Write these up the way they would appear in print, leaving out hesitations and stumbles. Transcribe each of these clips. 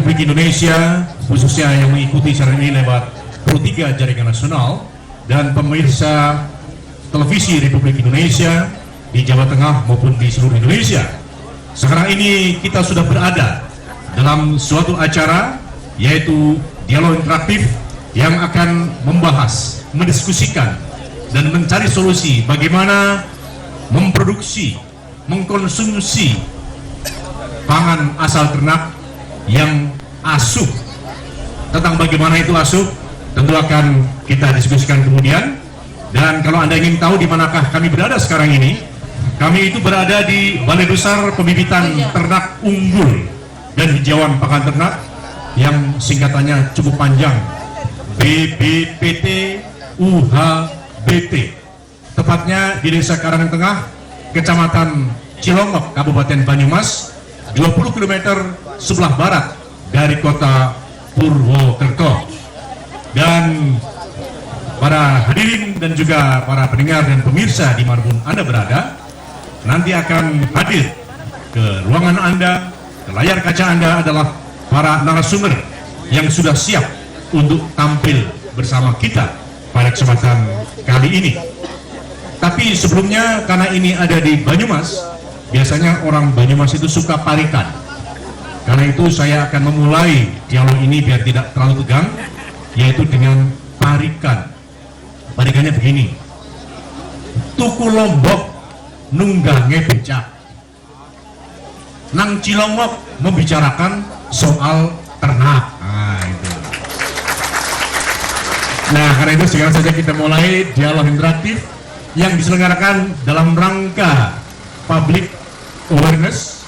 Republik Indonesia, khususnya yang mengikuti acara ini lewat Pro 3 Jaringan Nasional, dan pemirsa televisi Republik Indonesia di Jawa Tengah maupun di seluruh Indonesia. Sekarang ini kita sudah berada dalam suatu acara, yaitu dialog interaktif yang akan membahas, mendiskusikan, dan mencari solusi bagaimana memproduksi, mengkonsumsi pangan asal ternak yang asuh. Tentang bagaimana itu asuh tentu akan kita diskusikan kemudian. Dan kalau Anda ingin tahu di manakah kami berada sekarang ini, kami itu berada di Balai Besar Pembibitan Ternak Unggul dan Hijauan Pakan Ternak yang singkatannya cukup panjang, BBPT UHBT. Tepatnya di Desa Karangtengah, Kecamatan Cilongok, Kabupaten Banyumas, 20 km sebelah barat dari kota Purwokerto. Dan para hadirin dan juga para pendengar dan pemirsa dimanapun Anda berada, nanti akan hadir ke ruangan Anda, ke layar kaca Anda adalah para narasumber yang sudah siap untuk tampil bersama kita pada kesempatan kali ini. Tapi sebelumnya, karena ini ada di Banyumas, biasanya orang Banyumas itu suka parikan. Karena itu saya akan memulai dialog ini biar tidak terlalu tegang, yaitu dengan parikan. Parikannya begini: tuku Lombok nunggange becak, nang Cilongok membicarakan soal ternak. Nah, itu. Nah, karena itu sekarang saja kita mulai dialog interaktif yang diselenggarakan dalam rangka public awareness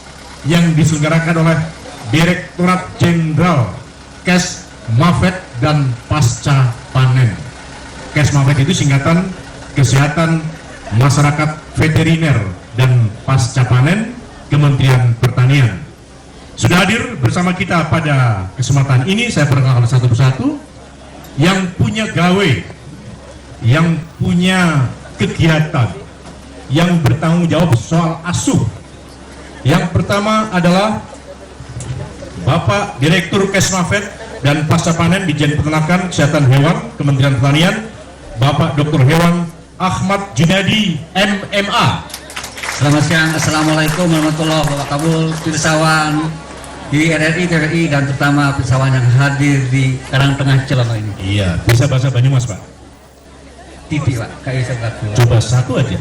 yang diselenggarakan oleh Direktorat Jenderal Kes Mafet dan Pasca Panen. Kes Mafet itu singkatan Kesehatan Masyarakat Veteriner dan Pasca Panen, Kementerian Pertanian. Sudah hadir bersama kita pada kesempatan ini, saya perkenalkan satu persatu yang punya gawe, yang punya kegiatan, yang bertanggung jawab soal asuh. Yang pertama adalah Bapak Direktur Kesmafet dan Pasca Panen Dijen Peternakan Kesehatan Hewan Kementerian Pertanian, Bapak Dr. Hewan Ahmad Junadi MMA. Selamat siang, Assalamualaikum warahmatullahi wabarakatuh. Pirsawan di RRI, TRI, dan terutama pirsawan yang hadir di Karangtengah Cilongok ini. Iya, bisa bahasa Banyumas, Pak? Tipi, Pak, kayak sebagai. Coba satu aja.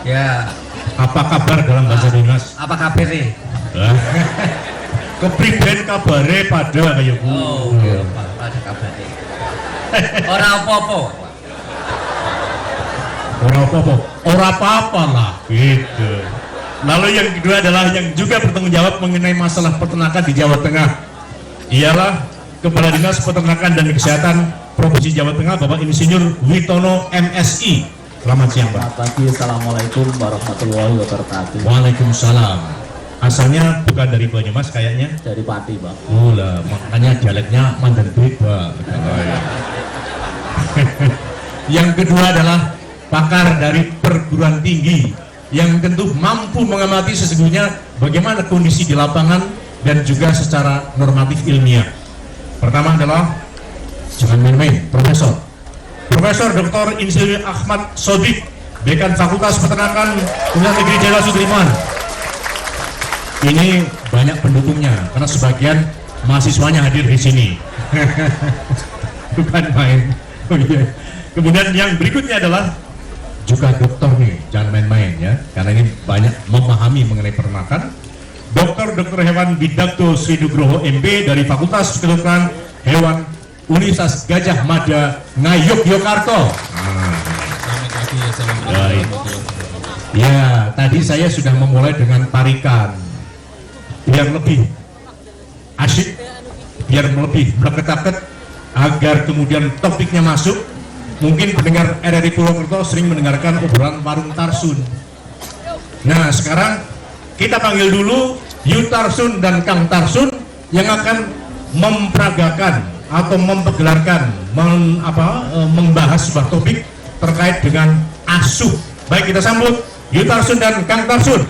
Ya. Apa kabar dalam bahasa Banyumas? Apa kabar nih? Kepriben kabare pada kayak bu. Oh, oke, Pak, ada kabar nih. Orang apa-apa. Orang apa-apa, orang apa-apa lah, gitu. Lalu yang kedua adalah yang juga bertanggung jawab mengenai masalah peternakan di Jawa Tengah, ialah Kepala Dinas Peternakan dan Kesehatan Provinsi Jawa Tengah, Bapak Insinyur Witono MSI. Selamat siang, Pak. Selamat pagi, Assalamualaikum warahmatullahi wabarakatuh. Waalaikumsalam. Asalnya bukan dari Banyumas kayaknya? Dari Pati, Pak. Oh lah, makanya dialeknya mandan beda. Yang kedua adalah pakar dari perguruan tinggi yang tentu mampu mengamati sesungguhnya bagaimana kondisi di lapangan dan juga secara normatif ilmiah. Pertama adalah, jangan main-main, Profesor Dr. Insinyur Ahmad Sodik, Dekan Fakultas Peternakan Universitas Negeri Jawa Sudirman. Ini banyak pendukungnya karena sebagian mahasiswanya hadir di sini. Bukan main. Oh iya. Kemudian yang berikutnya adalah juga dokter nih, jangan main-main ya, karena ini banyak memahami mengenai peternakan. Dr. Hewan Bidakto Sri Nugroho MB dari Fakultas Kedokteran Hewan Universitas Gajah Mada Ngayogyakarta. Baik. Ya, tadi saya sudah memulai dengan tarikan biar lebih asyik, biar lebih berketat agar kemudian topiknya masuk. Mungkin pendengar RRI Purwokerto sering mendengarkan obrolan warung Tarsun. Nah, sekarang kita panggil dulu Yu Tarsun dan Kang Tarsun yang akan memperagakan atau mempergelarkan, membahas sebuah topik terkait dengan asuh. Baik, kita sambut Yu Tarsun dan Kang Tarsun.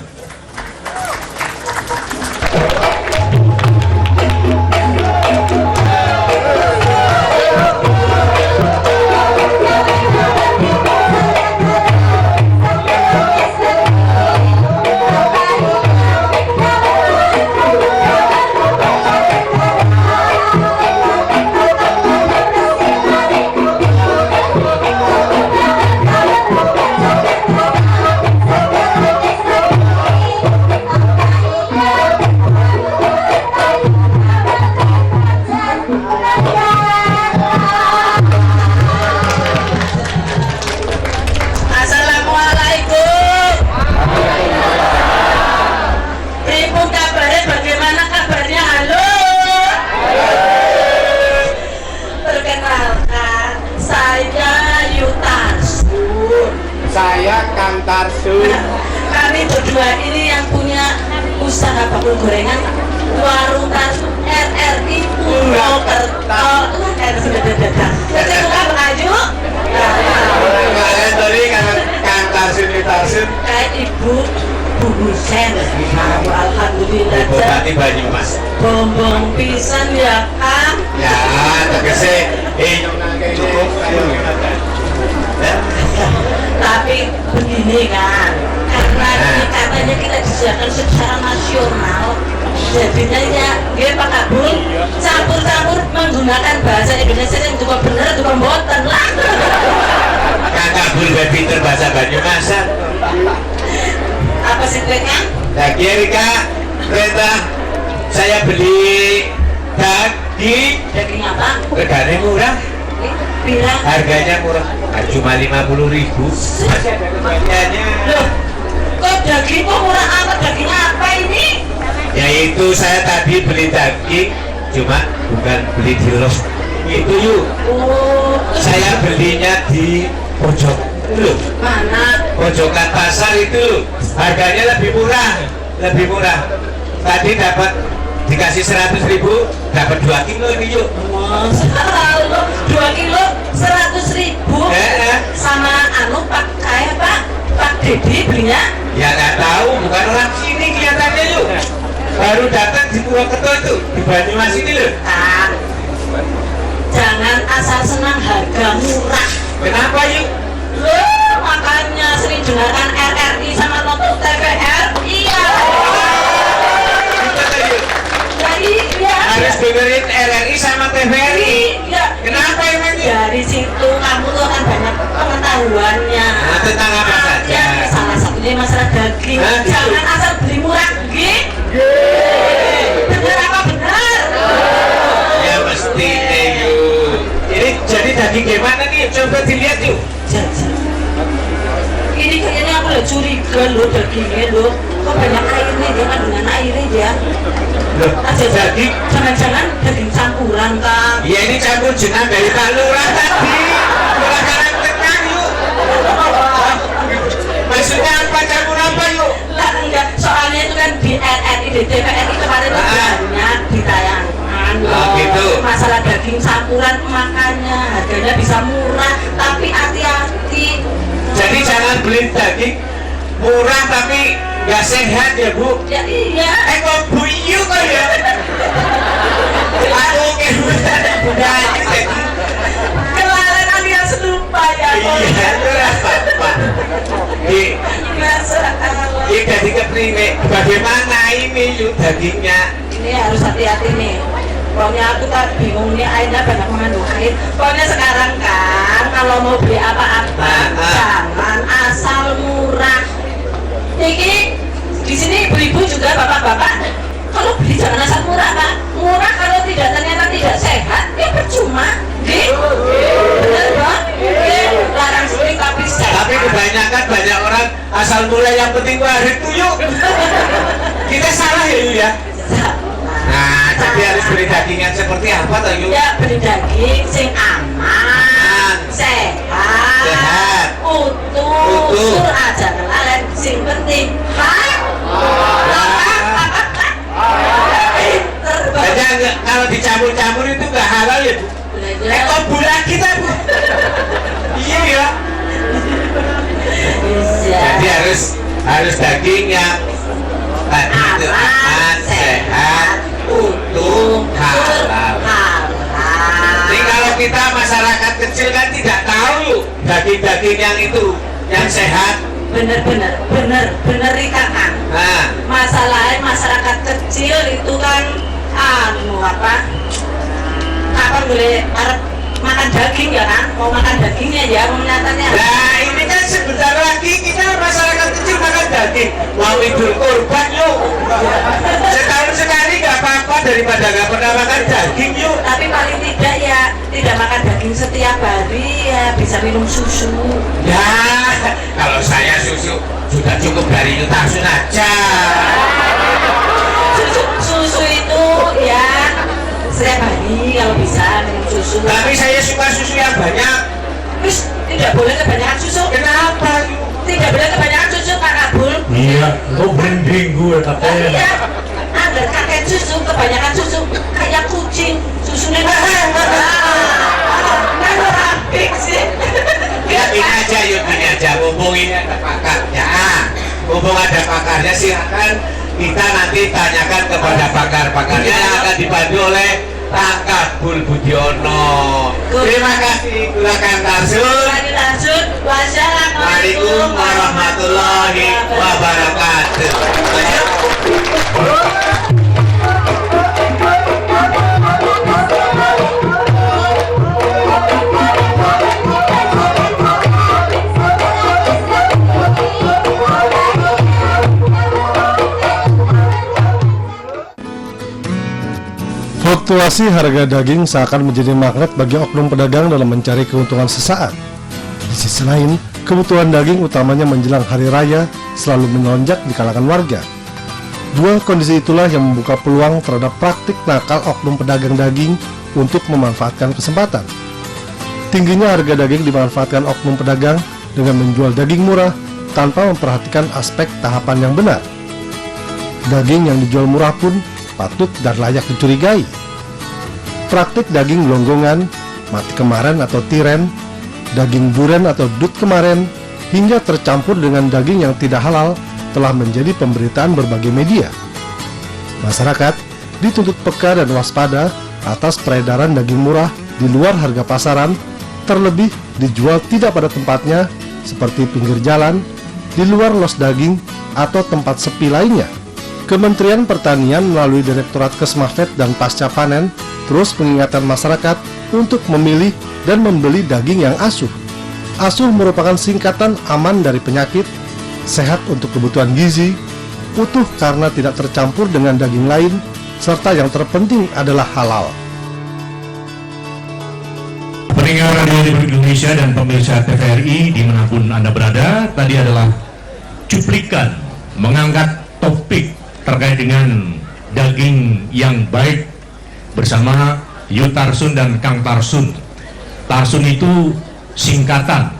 berdua ini yang punya usaha bakul gorengan warung RRI Purwokerto. Sudah dadah. Saya bukan Ayu. Kalian tadi kan Tarsin. Kayak ibu Bubusen. Alhamdulillah. Ibu Tati Banyumas. Bombong pisan ya Kang. Ya, tegese cukup. Tapi begini kan, karena ini katanya kita disediakan secara nasional, jadinya ya dia Pak Kabul campur-campur menggunakan bahasa Indonesia yang juga benar juga mboten lah. Kang Kabul pinter bahasa Banyumasan. Apa sih Kang? Lagi Erika, perintah saya beli Daging apa? regane murah, Bilang. harganya murah, cuma 50.000. Masih ada kembaliannya. Loh, kok daging kok murah amat? Daging apa ini? Yaitu saya tadi beli daging, cuma bukan beli di los. Itu yuk, Oh, saya belinya di pojok loh, mana? pojokan pasar itu loh. Harganya lebih murah. Tadi dapat dikasih 100.000, dapat 2 kilo ini yuk. Selalu 2 kilo 100.000 sama Pak Dedi belinya. Ya nggak tahu, bukan orang sini kelihatannya yuk. Baru datang di Purwokerto itu, di Banyumas ini loh. Kang, jangan asal senang harga murah. Kenapa yuk? Loh, makanya sering dengarkan RRI sama nonton TVR. Iya. Gimana yuk? Iya. Harus dengerin RRI sama TVRI. Iya. Kenapa emang yuk? Dari situ kamu tuh akan banyak pengetahuannya. Nah, tentang apa saja? Ya, salah satunya masalah daging. Hah, gitu? Jangan asal beli murah, gih. Bener apa benar? Ya mesti yuk. Ini jadi daging gimana nih? Coba dilihat yuk. Jajan. Ini kayaknya aku udah curiga loh dagingnya loh. Kok banyak airnya dia kandungan airnya dia. Loh, Aja daging. jangan-jangan daging campuran Kang. Ya ini campur jenang dari Pak Lurah tadi. Lurah Karangtengah yuk. Maksudnya apa, campur apa yuk? Lah enggak, soalnya itu kan di RRI, di TVRI kemarin itu banyak ditayangkan Oh, gitu. masalah daging campuran, makanya harganya bisa murah, tapi hati-hati. Jadi jangan beli daging murah tapi nggak sehat ya Bu. Ya iya. Kok Bu Iyu kok ya? Aku oke udah Kemarin alias lupa ya. iya itu apa? Ini jadi kepriwe. Bagaimana ini yuk dagingnya? Ini harus hati-hati nih. Pokoknya aku tak bingung nih, airnya banyak mengandung air. Pokoknya sekarang kan kalau mau beli apa-apa jangan asal murah. Niki di sini ibu-ibu juga bapak-bapak. Kalau beli jangan asal murah Pak. Murah kalau ternyata tidak sehat ya percuma. Bener Bang? Larang sering tapi sehat. Tapi kebanyakan banyak orang asal murah yang penting warit tuh yuk. Kita salah ya yuk ya. Nah, jadi harus beli daging yang seperti apa tuh yuk? Ya beli daging sing aman, sehat, utuh, sur aja kelalen, sing penting Jadi kalau dicampur-campur itu nggak halal ya Bu? Kok bulan kita Bu? Iya ya. Jadi harus daging yang tadi itu aman, sehat, utuh, halal. Jadi kalau kita masyarakat kecil kan tidak tahu daging-daging yang itu yang sehat. bener Rika Kang. Nah, Masalahnya masyarakat kecil itu kan apa boleh harap makan daging ya kan, mau makan dagingnya ya, mau nyatanya. nah ini kan sebentar lagi kita masyarakat kecil makan daging. Mau Idul Kurban yuk. Setahun sekali nggak apa-apa daripada nggak pernah makan daging yuk. Tapi paling tidak ya tidak makan daging setiap hari ya bisa minum susu. Ya, kalau saya susu sudah cukup dari Yutasun aja. Susu itu ya setiap hari kalau bisa minum susu. Tapi saya suka susu yang banyak. Terus tidak boleh kebanyakan susu. Kenapa yuk? Tidak boleh kebanyakan susu Pak Kabul. Iya, lo branding gue katanya. Iya, ada kakek susu, kebanyakan susu kayak kucing, susunya rapik sih. Ya ini aja, yuk ini aja. Mumpung ini ada pakarnya, mumpung ada pakarnya, silakan kita nanti tanyakan kepada pakar-pakarnya yang akan dibantu oleh Takabul Budiono. Terima kasih, silakan Tarsun. Waalaikumsalam warahmatullahi wabarakatuh. Fluktuasi harga daging seakan menjadi magnet bagi oknum pedagang dalam mencari keuntungan sesaat. Di sisi lain, kebutuhan daging utamanya menjelang hari raya selalu melonjak di kalangan warga. Dua kondisi itulah yang membuka peluang terhadap praktik nakal oknum pedagang daging untuk memanfaatkan kesempatan. Tingginya harga daging dimanfaatkan oknum pedagang dengan menjual daging murah tanpa memperhatikan aspek tahapan yang benar. Daging yang dijual murah pun patut dan layak dicurigai. Praktik daging gelonggongan, mati kemarin atau tiren, daging duren atau dut kemarin, hingga tercampur dengan daging yang tidak halal telah menjadi pemberitaan berbagai media. Masyarakat dituntut peka dan waspada atas peredaran daging murah di luar harga pasaran, terlebih dijual tidak pada tempatnya seperti pinggir jalan, di luar los daging, atau tempat sepi lainnya. Kementerian Pertanian melalui Direktorat Kesmafet dan Pasca Panen terus mengingatkan masyarakat untuk memilih dan membeli daging yang asuh. Asuh merupakan singkatan aman dari penyakit, sehat untuk kebutuhan gizi, utuh karena tidak tercampur dengan daging lain, serta yang terpenting adalah halal. Pendengar Radio Republik Indonesia dan pemirsa TVRI dimanapun Anda berada, tadi adalah cuplikan mengangkat topik terkait dengan daging yang baik bersama Yu Tarsun dan Kang Tarsun. Tarsun itu singkatan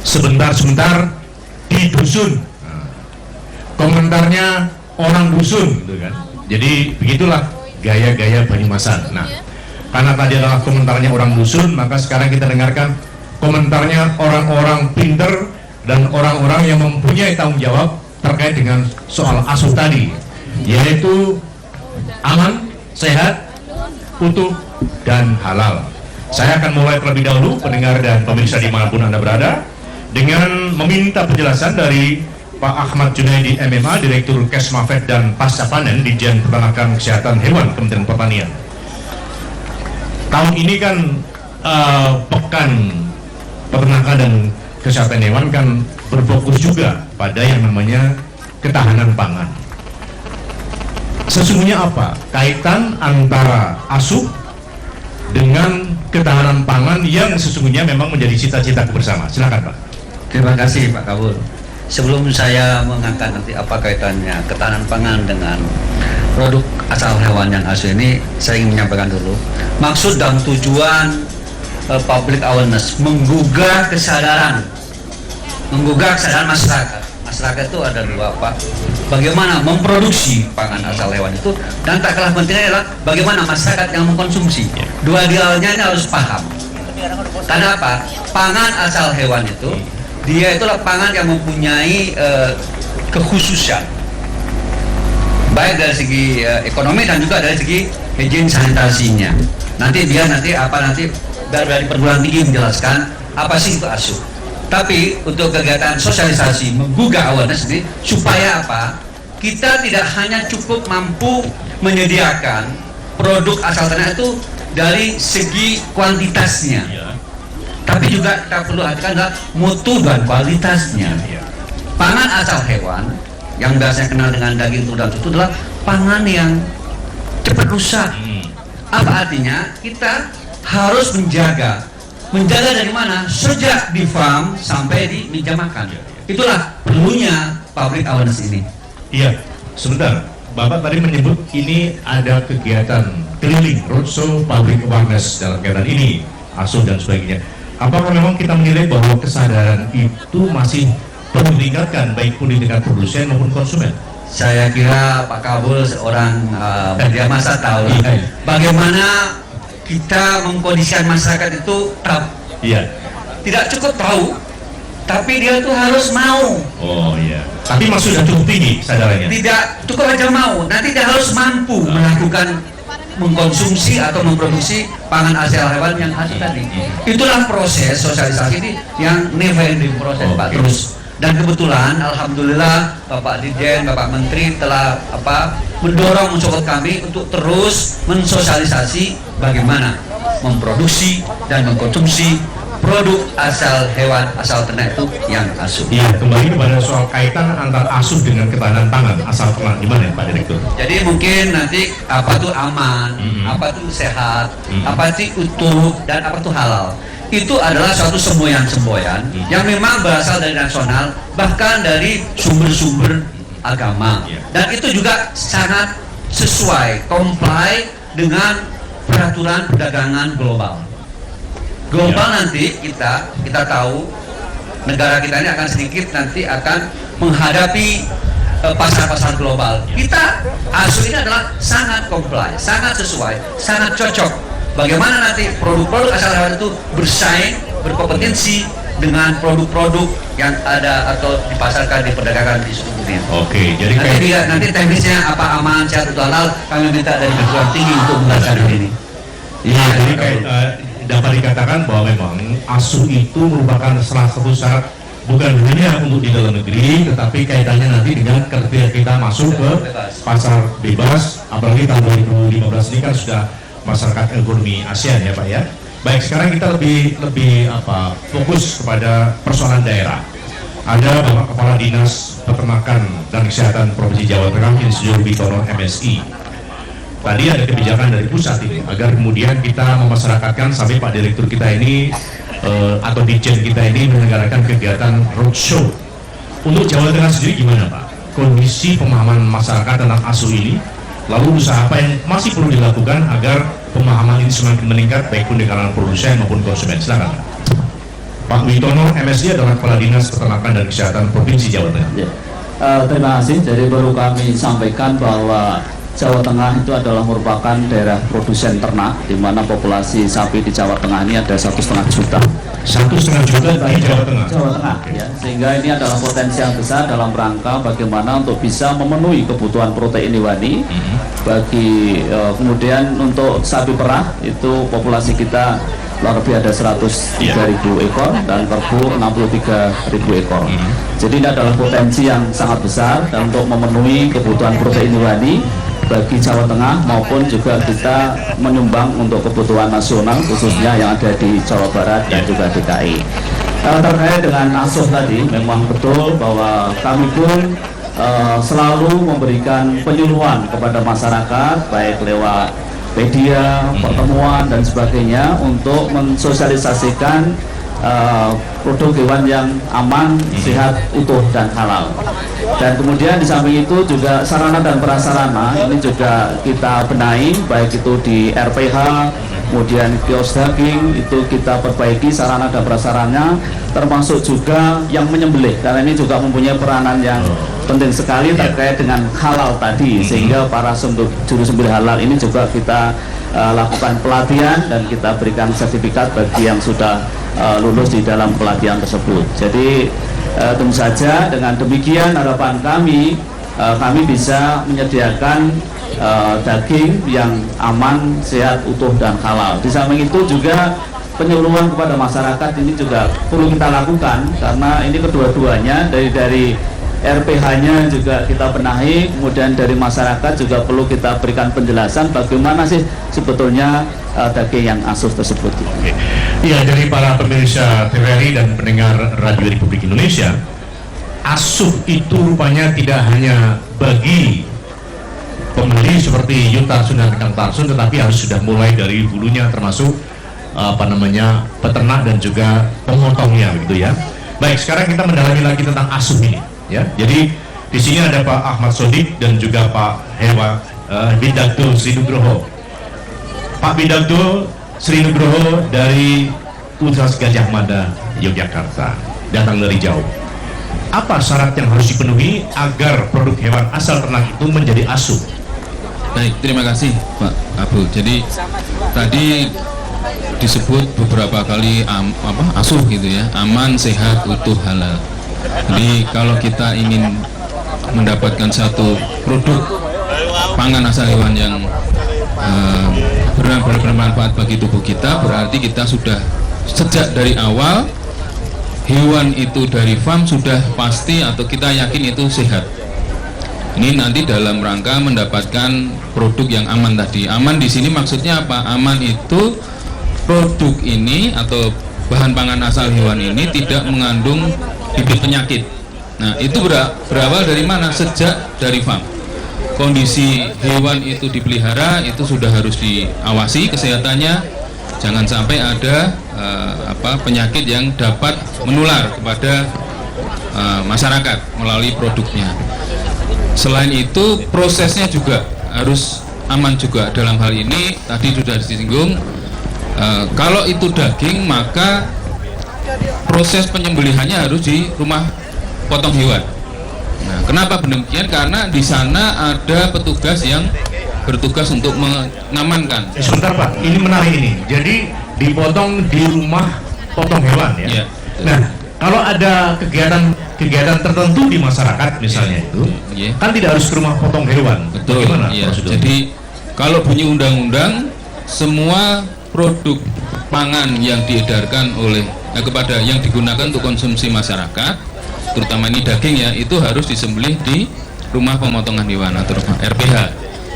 sebentar-sebentar di dusun. Komentarnya orang dusun, gitu kan. Jadi begitulah gaya-gaya Banyumasan. Nah, karena tadi adalah komentarnya orang dusun, maka sekarang kita dengarkan komentarnya orang-orang pinter dan orang-orang yang mempunyai tanggung jawab terkait dengan soal asuh tadi, yaitu aman, sehat, utuh, dan halal. Saya akan mulai terlebih dahulu, pendengar dan pemirsa dimanapun Anda berada, dengan meminta penjelasan dari Pak Ahmad Junaidi MMA, Direktur Kesmafet dan Pasca Panen Ditjen Peternakan Kesehatan Hewan Kementerian Pertanian. Tahun ini kan Pekan Peternakan dan Kesehatan Hewan kan berfokus juga pada yang namanya ketahanan pangan. Sesungguhnya apa kaitan antara asuh dengan ketahanan pangan yang sesungguhnya memang menjadi cita-cita bersama? Silakan Pak. Terima kasih Pak Kabul. Sebelum saya mengangkat nanti apa kaitannya ketahanan pangan dengan produk asal hewan yang asuh ini, saya ingin menyampaikan dulu maksud dan tujuan public awareness, menggugah kesadaran masyarakat. Masyarakat itu ada dua, Pak. Bagaimana memproduksi pangan asal hewan itu, dan tak kalah pentingnya adalah bagaimana masyarakat yang mengkonsumsi. Dua dialnya ini harus paham. Karena apa? Pangan asal hewan itu, dia itulah pangan yang mempunyai kekhususan, baik dari segi ekonomi dan juga dari segi higien sanitasinya. Nanti dari perguruan tinggi menjelaskan apa sih itu asuh. Tapi untuk kegiatan sosialisasi, menggugah awareness ini, supaya apa? Kita tidak hanya cukup mampu menyediakan produk asal tanah itu dari segi kuantitasnya, tapi juga kita perlu perhatikan adalah mutu dan kualitasnya. Pangan asal hewan yang biasanya kenal dengan daging telur dan susu adalah pangan yang cepat rusak. Apa artinya? Kita harus menjaga dari mana? Sejak di farm sampai di meja makan. Itulah perlunya public awareness ini. Iya, sebentar. Bapak tadi menyebut ini ada kegiatan keliling, roadshow, public awareness dalam kegiatan ini, asuh dan sebagainya. Apakah memang kita menilai bahwa kesadaran itu masih perlu ditingkatkan baik pun di tingkat produsen maupun konsumen? Saya kira Pak Kabul seorang media massa tahu bagaimana kita mengkondisikan masyarakat itu Iya. tidak cukup tahu, tapi dia tuh harus mau. Oh iya. Tapi masih sudah cukup tinggi kesadarannya. Tidak cukup aja mau, nanti dia harus mampu melakukan mengkonsumsi atau memproduksi pangan hasil hewan yang hasil tadi. Itulah proses sosialisasi ini yang never ending proses, Pak, terus. Dan kebetulan alhamdulillah Bapak Dirjen, Bapak Menteri telah mendorong mensupport kami untuk terus mensosialisasi bagaimana memproduksi dan mengkonsumsi produk asal hewan, asal ternak itu yang asuh. Iya, kembali kepada soal kaitan antara asuh dengan ketahanan pangan asal ternak, gimana Pak Direktur? Jadi mungkin nanti apa tuh aman, apa tuh sehat, apa sih utuh, dan apa tuh halal. Itu adalah suatu semboyan-semboyan yang memang berasal dari nasional, bahkan dari sumber-sumber agama. Dan itu juga sangat sesuai, comply dengan peraturan perdagangan global. Global nanti kita tahu negara kita ini akan sedikit nanti akan menghadapi pasar-pasar global. Kita asuh ini adalah sangat comply, sangat sesuai, sangat cocok. Bagaimana nanti produk-produk asal hewan itu bersaing, berkompetensi dengan produk-produk yang ada atau dipasarkan, diperdagangkan di seluruh dunia. Oke, jadi nanti teknisnya apa aman, sehat, atau halal, kami minta dari perguruan tinggi untuk menjelaskan ini. Iya, jadi dapat dikatakan bahwa memang asuh itu merupakan salah satu syarat bukan hanya untuk di dalam negeri, tetapi kaitannya nanti dengan ketika kita masuk ke pasar bebas, apalagi tahun 2015 ini kan sudah masyarakat ekonomi ASEAN ya Pak ya. Baik, sekarang kita lebih fokus kepada persoalan daerah. Ada Bapak Kepala Dinas Peternakan dan Kesehatan Provinsi Jawa Tengah, Insinyur Witono MSI. Tadi ada kebijakan dari pusat ini agar kemudian kita memasyarakatkan sampai Pak Direktur kita ini atau Dirjen kita ini menyelenggarakan kegiatan roadshow. Untuk Jawa Tengah sendiri gimana Pak? Kondisi pemahaman masyarakat tentang asuh ini, lalu usaha apa yang masih perlu dilakukan agar pemahaman ini semakin meningkat baik pun di kalangan produsen maupun konsumen? Silakan. Pak Witono MSI adalah Kepala Dinas Peternakan dan Kesehatan Provinsi Jawa Tengah. Ya. Terima kasih. Jadi baru kami sampaikan bahwa Jawa Tengah itu adalah merupakan daerah produsen ternak, di mana populasi sapi di Jawa Tengah ini ada 1,5 juta. 1,5 juta di Jawa Tengah. Jawa Tengah, ya. Sehingga ini adalah potensi yang besar dalam rangka bagaimana untuk bisa memenuhi kebutuhan protein hewani. Bagi kemudian untuk sapi perah itu populasi kita kurang lebih ada 103.000 ekor dan kerbau 63.000 ekor. Jadi ini adalah potensi yang sangat besar dan untuk memenuhi kebutuhan protein hewani bagi Jawa Tengah maupun juga kita menyumbang untuk kebutuhan nasional khususnya yang ada di Jawa Barat dan juga DKI. Terkait dengan asuh tadi, memang betul bahwa kami pun selalu memberikan penyuluhan kepada masyarakat baik lewat media, pertemuan dan sebagainya untuk mensosialisasikan produk hewan yang aman, sehat, utuh dan halal. Dan kemudian di samping itu juga sarana dan prasarana ini juga kita benahi, baik itu di RPH, kemudian kios daging itu kita perbaiki sarana dan prasarana, termasuk juga yang menyembelih karena ini juga mempunyai peranan yang penting sekali terkait dengan halal tadi, sehingga para juru sembelih halal ini juga kita lakukan pelatihan dan kita berikan sertifikat bagi yang sudah lulus di dalam pelatihan tersebut. Jadi tentu saja dengan demikian harapan kami bisa menyediakan daging yang aman, sehat, utuh dan halal. Di samping itu juga penyuluhan kepada masyarakat ini juga perlu kita lakukan karena ini kedua-duanya dari RPH-nya juga kita benahi, kemudian dari masyarakat juga perlu kita berikan penjelasan bagaimana sih sebetulnya daging yang asuh tersebut. Iya, dari para pemirsa TVRI dan pendengar Radio Republik Indonesia, asuh itu rupanya tidak hanya bagi pembeli seperti Yuta Sunan Kang Tarsun, tetapi harus sudah mulai dari hulunya termasuk peternak dan juga pemotongnya begitu ya. Baik, sekarang kita mendalami lagi tentang asuh ini. Ya, jadi di sini ada Pak Ahmad Sodik dan juga Pak Bidagdo Sri Nugroho. Pak Bidagdo Sri Nugroho dari Universitas Gadjah Mada, Yogyakarta, datang dari jauh. apa syarat yang harus dipenuhi agar produk hewan asal ternak itu menjadi asuh? Baik, terima kasih Pak Abu. Jadi tadi disebut beberapa kali asuh gitu ya, aman, sehat, utuh, halal. Jadi kalau kita ingin mendapatkan satu produk pangan asal hewan yang benar-benar bermanfaat bagi tubuh kita, berarti kita sudah sejak dari awal hewan itu dari farm sudah pasti atau kita yakin itu sehat. Ini nanti dalam rangka mendapatkan produk yang aman tadi. Aman di sini maksudnya apa? Aman itu produk ini atau bahan pangan asal hewan ini tidak mengandung bibit penyakit. Nah, itu berawal dari mana? Sejak dari farm. Kondisi hewan itu dipelihara itu sudah harus diawasi kesehatannya. Jangan sampai ada penyakit yang dapat menular kepada masyarakat melalui produknya. Selain itu prosesnya juga harus aman juga. Dalam hal ini tadi sudah disinggung, kalau itu daging maka proses penyembelihannya harus di rumah potong hewan. Nah, kenapa demikian? Karena di sana ada petugas yang bertugas untuk mengamankan. Sebentar Pak, ini menarik ini. Jadi dipotong di rumah potong hewan ya. Ya, nah, kalau ada kegiatan tertentu di masyarakat misalnya itu, kan tidak harus ke rumah potong hewan. Betul. Bagaimana Ya. prosedurnya? Jadi kalau bunyi undang-undang, semua produk pangan yang diedarkan oleh kepada yang digunakan untuk konsumsi masyarakat, terutama ini daging ya, itu harus disembelih di rumah pemotongan hewan atau rumah RPH.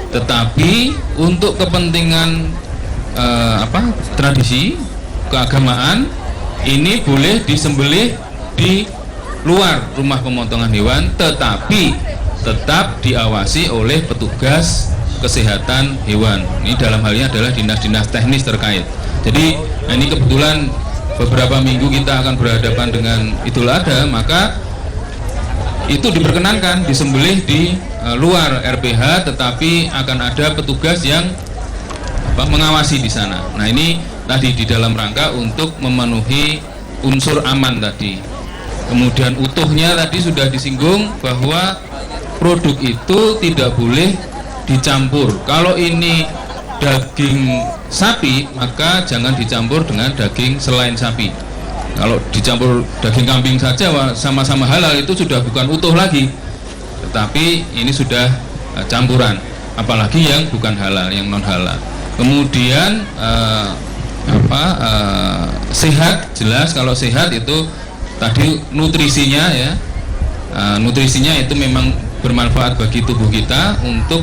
Tetapi untuk kepentingan tradisi keagamaan ini boleh disembelih di luar rumah pemotongan hewan, tetapi tetap diawasi oleh petugas kesehatan hewan. Ini dalam hal ini adalah dinas-dinas teknis terkait. Jadi ini kebetulan beberapa minggu kita akan berhadapan dengan Idul Adha, maka itu diperkenankan disembelih di luar RPH, tetapi akan ada petugas yang mengawasi di sana. Nah, ini tadi di dalam rangka untuk memenuhi unsur aman tadi. Kemudian utuhnya tadi sudah disinggung bahwa produk itu tidak boleh dicampur. Kalau ini daging sapi, maka jangan dicampur dengan daging selain sapi. Kalau dicampur daging kambing saja sama-sama halal, itu sudah bukan utuh lagi, tetapi ini sudah campuran, apalagi yang bukan halal, yang non halal. Kemudian sehat, jelas kalau sehat itu tadi nutrisinya ya, nutrisinya itu memang bermanfaat bagi tubuh kita untuk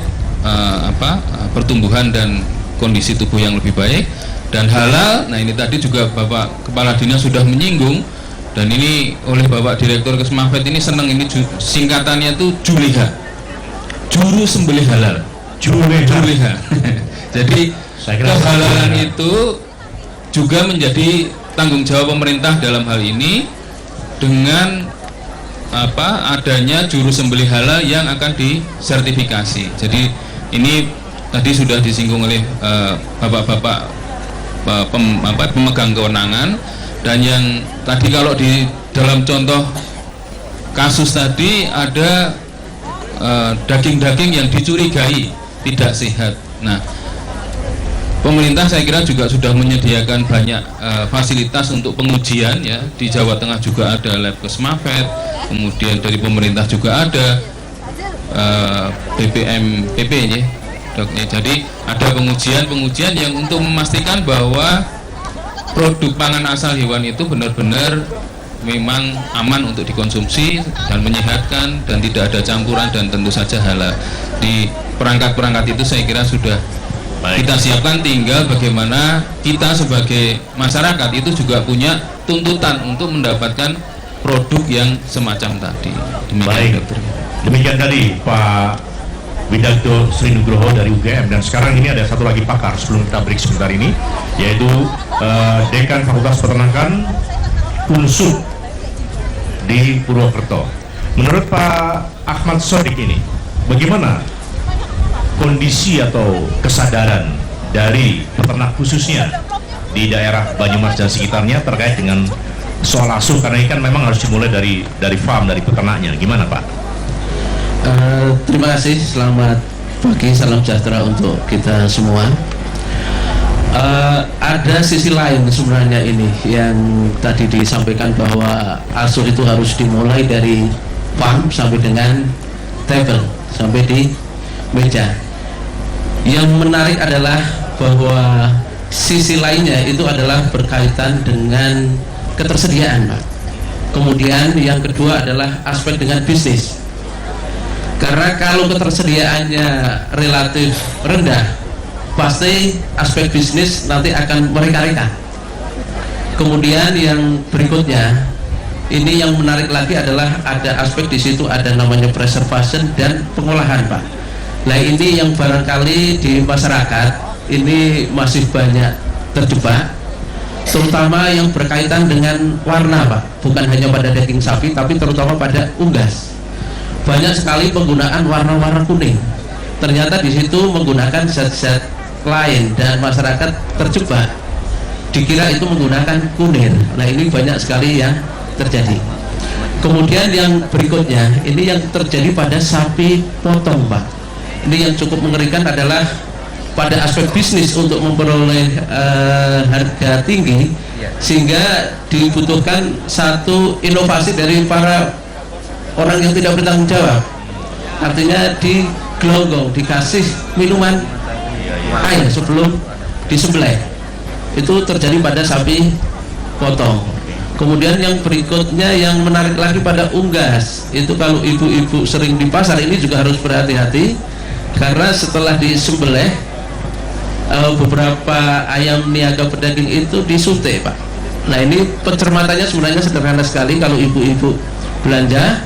pertumbuhan dan kondisi tubuh yang lebih baik. Dan halal, nah ini tadi juga Bapak Kepala Dinas sudah menyinggung, dan ini oleh Bapak Direktur Kesmafet ini senang, ini singkatannya itu JULIHA, juru sembelih halal. JULIHA. Jadi kehalalan itu juga menjadi tanggung jawab pemerintah dalam hal ini dengan adanya juru sembelih halal yang akan disertifikasi. Jadi ini tadi sudah disinggung oleh bapak-bapak pemegang kewenangan, dan yang tadi kalau di dalam contoh kasus tadi ada daging-daging yang dicurigai tidak sehat. Nah, pemerintah saya kira juga sudah menyediakan banyak fasilitas untuk pengujian ya. Di Jawa Tengah juga ada lab Kesmafet, kemudian dari pemerintah juga ada BPMPP ya. Jadi ada pengujian yang untuk memastikan bahwa produk pangan asal hewan itu benar-benar memang aman untuk dikonsumsi dan menyehatkan dan tidak ada campuran dan tentu saja halal. Di perangkat-perangkat itu saya kira sudah kita siapkan, tinggal bagaimana kita sebagai masyarakat itu juga punya tuntutan untuk mendapatkan produk yang semacam tadi. Demikian, dokter. Demikian tadi Pak Widarto Sri Nugroho dari UGM, dan sekarang ini ada satu lagi pakar sebelum kita break sebentar ini, yaitu Dekan Fakultas Peternakan UNSUD di Purwokerto. Menurut Pak Ahmad Sodik ini, bagaimana kondisi atau kesadaran dari peternak khususnya di daerah Banyumas dan sekitarnya terkait dengan soal asuh, karena ini kan memang harus dimulai dari farm, dari peternaknya. Gimana Pak? Terima kasih, selamat pagi, salam sejahtera untuk kita semua. Ada sisi lain sebenarnya ini yang tadi disampaikan bahwa asuh itu harus dimulai dari farm sampai dengan table, sampai di meja. Yang menarik adalah bahwa sisi lainnya itu adalah berkaitan dengan ketersediaan, Pak. Kemudian yang kedua adalah aspek dengan bisnis. Karena kalau ketersediaannya relatif rendah, pasti aspek bisnis nanti akan mereka-reka. Kemudian yang berikutnya, ini yang menarik lagi adalah ada aspek di situ, ada namanya preservation dan pengolahan, Pak. Nah ini yang barangkali di masyarakat ini masih banyak terjebak, terutama yang berkaitan dengan warna, Pak. Bukan hanya pada daging sapi, tapi terutama pada unggas. Banyak sekali penggunaan warna-warna kuning. Ternyata di situ menggunakan zat-zat lain dan masyarakat terjebak. Dikira itu menggunakan kunir. Nah ini banyak sekali yang terjadi. Kemudian yang berikutnya, ini yang terjadi pada sapi potong, Pak. Ini yang cukup mengerikan adalah pada aspek bisnis untuk memperoleh harga tinggi, sehingga dibutuhkan satu inovasi dari para orang yang tidak bertanggung jawab. Artinya digelonggong, dikasih minuman air sebelum disembelih. Itu terjadi pada sapi potong. Kemudian yang berikutnya yang menarik lagi pada unggas, itu kalau ibu-ibu sering di pasar ini juga harus berhati-hati, karena setelah disembelih beberapa ayam niaga pedaging itu disuntik, Pak. Nah ini pencermatannya sebenarnya sederhana sekali. Kalau ibu-ibu belanja,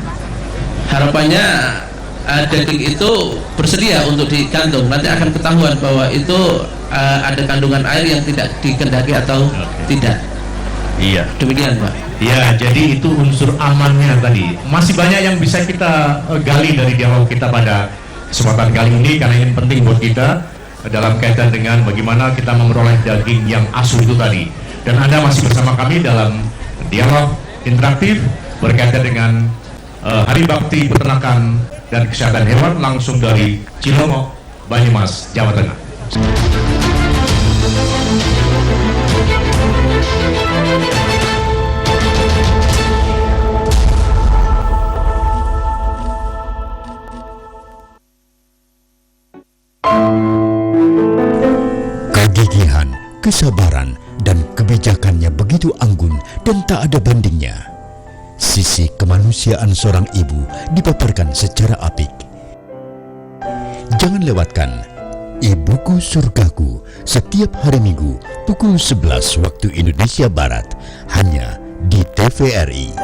harapannya daging itu bersedia untuk digantung. Nanti akan ketahuan bahwa itu ada kandungan air yang tidak dikehendaki atau tidak. Iya. Demikian, Pak. Ya, jadi itu unsur amannya tadi. Masih banyak yang bisa kita gali dari dialog kita pada kesempatan kali ini, karena ini penting buat kita dalam kaitan dengan bagaimana kita memperoleh daging yang asuh itu tadi. Dan Anda masih bersama kami dalam dialog interaktif berkaitan dengan Hari Bakti Peternakan dan Kesehatan Hewan langsung dari Cilongok, Banyumas, Jawa Tengah. Kegigihan, kesabaran, dan kebijakannya begitu anggun dan tak ada bandingnya. Sisi kemanusiaan seorang ibu dipaparkan secara apik. Jangan lewatkan Ibuku Surgaku setiap hari Minggu pukul 11 waktu Indonesia Barat hanya di TVRI.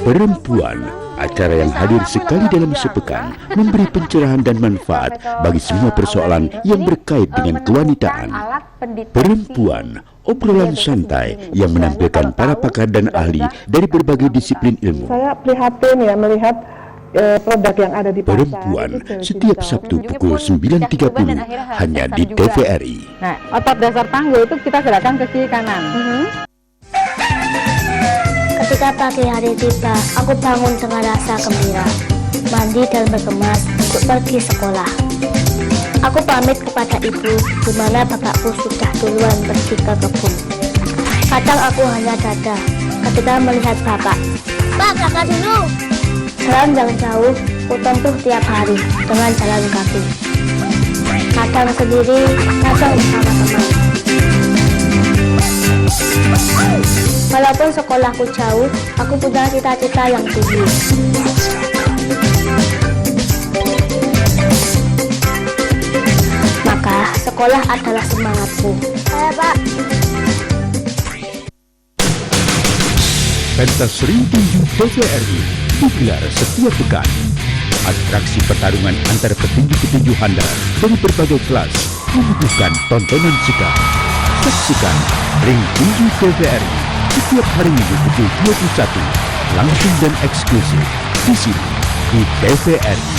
Perempuan, acara yang hadir sekali dalam sepekan, memberi pencerahan dan manfaat bagi semua persoalan yang berkait dengan kewanitaan. Perempuan, obrolan santai yang menampilkan para pakar dan ahli dari berbagai disiplin ilmu. Saya prihatin ya melihat produk yang ada di pasar. Perempuan, setiap Sabtu pukul 9.30 hanya di TVRI. Nah, otot dasar panggul itu kita gerakan ke kiri kanan. Ketika pagi hari tiba, aku bangun dengan rasa gembira, mandi dan bergemas untuk pergi sekolah. Aku pamit kepada ibu, di mana bapakku sudah duluan pergi ke kebun. Kadang aku hanya dada ketika melihat bapak. Pak, kakak dulu. Jalan yang jauh, ku tempuh tiap hari dengan jalan kaki. Kadang sendiri, kadang bersama teman. Walaupun sekolahku jauh, aku punya cita-cita yang tinggi. Maka sekolah adalah semangatku. Saya, Pak. Pentas Ring Tinju TVRI digelar setiap pekan. Atraksi pertarungan antar petinju-petinju handal dari berbagai kelas menyuguhkan tontonan segar. Saksikan Ring Tinju TVRI setiap hari Minggu pukul 21 langsung dan eksklusif di sini di TVRI.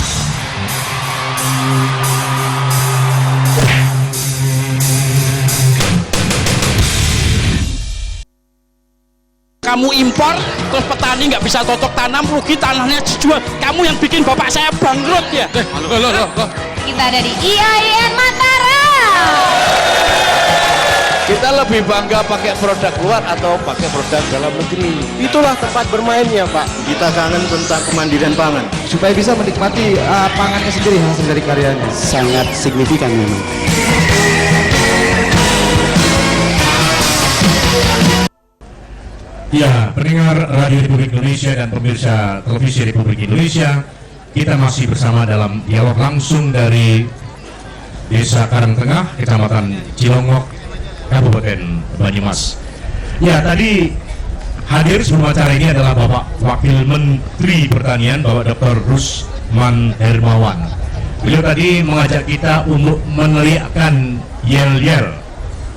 Kamu impor, terus petani nggak bisa cocok tanam, rugi tanahnya dijual. Kamu yang bikin bapak saya bangkrut ya. Kita ada di IAIN Mataram. Kita lebih bangga pakai produk luar atau pakai produk dalam negeri. Itulah tempat bermainnya, Pak. Kita kangen tentang kemandirian pangan. Supaya bisa menikmati pangannya sendiri hasil dari karyanya. Sangat signifikan memang. Ya, pendengar Radio Republik Indonesia dan pemirsa televisi Republik Indonesia, kita masih bersama dalam dialog langsung dari Desa Karangtengah, Kecamatan Cilongok, Kabupaten Banyumas. Ya, tadi hadir sebelum acara ini adalah Bapak Wakil Menteri Pertanian, Bapak Dr. Rusman Hermawan. Beliau tadi mengajak kita untuk meneriakkan yel-yel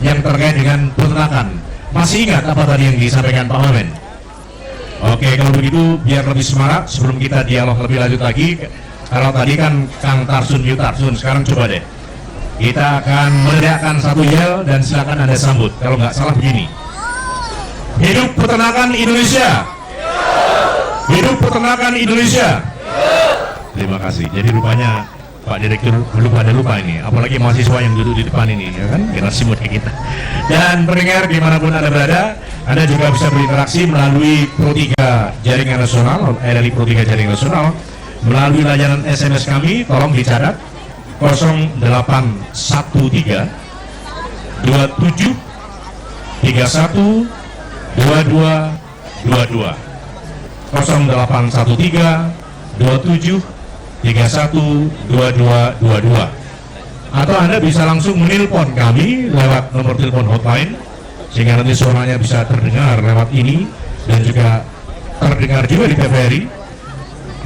yang terkait dengan peternakan. Masih ingat apa tadi yang disampaikan Pak Wamen? Oke, kalau begitu biar lebih semangat sebelum kita dialog lebih lanjut lagi. Kalau tadi kan Kang Tarsun, Yu Tarsun, sekarang coba deh. Kita akan meneriakkan satu yel dan silakan Anda sambut. Kalau nggak salah begini. Hidup peternakan Indonesia. Hidup peternakan Indonesia. Terima kasih. Jadi rupanya Pak Direktur belum pada lupa ini, apalagi mahasiswa yang duduk di depan ini, ya kan, generasi muda kita. Dan pendengar dimanapun Anda berada, Anda juga bisa berinteraksi melalui Pro3 Jaringan Nasional, dari Pro3 Jaringan Nasional, melalui layanan SMS kami, tolong dicatat 0813 27 31 22 22 0813 27 312222, atau Anda bisa langsung menelpon kami lewat nomor telepon hotline sehingga nanti suaranya bisa terdengar lewat ini dan juga terdengar juga di TVRI